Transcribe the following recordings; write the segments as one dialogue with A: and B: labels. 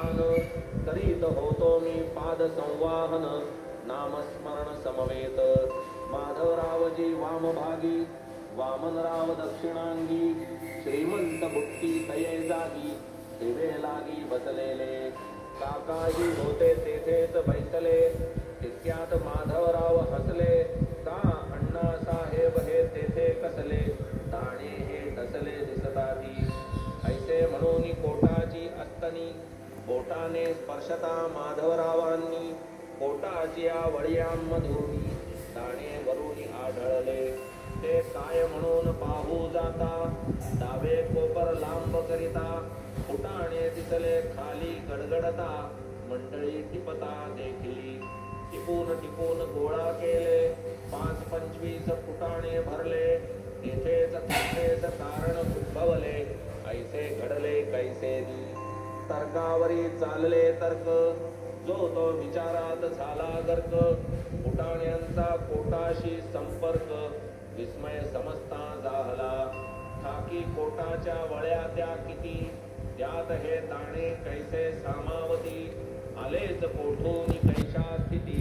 A: ध्यान करीत होतो मी पाद संवाहन नामस्मरण समवेत माधवरावजी वामभागी वामनराव दक्षिणांगी श्रीमंत बुट्टी तये जागी दिवे लागी बसलेले काकाजी होते तेथेच बैसले तितक्यात माधवराव हसले का अण्णा साहेब हे तेथे कसले दाणे हे डसले दिसताती ऐसे म्हणून कोटाची अस्तनी बोटाने स्पर्शता माधवरावांनी कोटाची वळयांमधून दाणे वरून आढळले ते काय म्हणून पाहू जाता डावे कोपर लांब करिता फुटाणे दिसले खाली गडगडता मंडळी टिपता देखली टिपून टिपून गोळा केले 5-25 फुटाणे भरले तेथेच तेथेच कारण उद्भवले ऐसे घडले कैसे तर्कावरी चालले तर्क जो तो विचारात झाला गर्क फुटाण्यांचा कोटाशी संपर्क विस्मय समजता जाहला ठाकी कोटाच्या वळ्या त्या किती त्यात हे दाणे कैसे सामावती आलेच कोठून कैशा स्थिती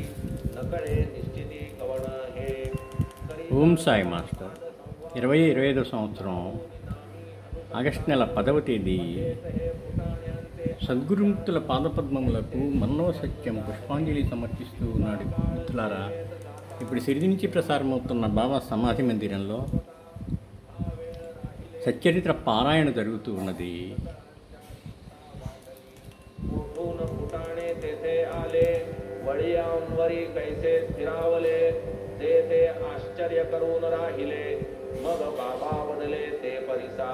A: नकळे निश्चिती कवण हे
B: ఓం సాయి మాస్టర్ 2025 సంవత్సరం ఆగస్టు నెల 10వ తేదీ సద్గురుముక్తుల పాదపద్మములకు మన్నవ సత్యం పుష్పాంజలి సమర్పిస్తూ ఉన్నాడు. మిత్రులారా, ఇప్పుడు సిరిడి నుంచి ప్రసారమవుతున్న బాబా సమాధి మందిరంలో సచ్చరిత్ర పారాయణ జరుగుతూ ఉన్నది.
A: वळयांवरी कैसे स्थिरावले ते आश्चर्य करून राहिले मग बाबा वदले ते परिसा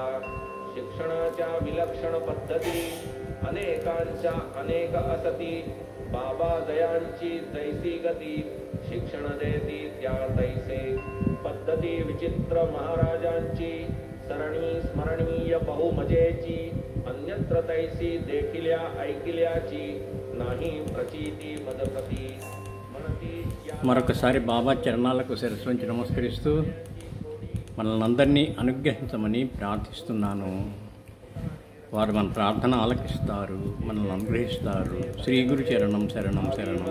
A: शिक्षणाच्या विलक्षण पद्धती अनेकांच्या अनेक असती बाबा जयांची जैसी गती शिक्षण देती त्या तैसे पद्धती विचित्र महाराजांची सरणी स्मरणीय बहुमजेची अन्यत्र तैसी देखिल्या ऐकिल्याची नाही प्रचीती मदप्रती मनती.
B: మరొకసారి బాబా చరణాలకు శిరస్సు వంచి నమస్కరిస్తూ మనల్ని అందరినీ అనుగ్రహించమని ప్రార్థిస్తున్నాను. వారు మన ప్రార్థన ఆలకిస్తారు, మనల్ని అనుగ్రహిస్తారు. శ్రీ గురు చరణం శరణం శరణం.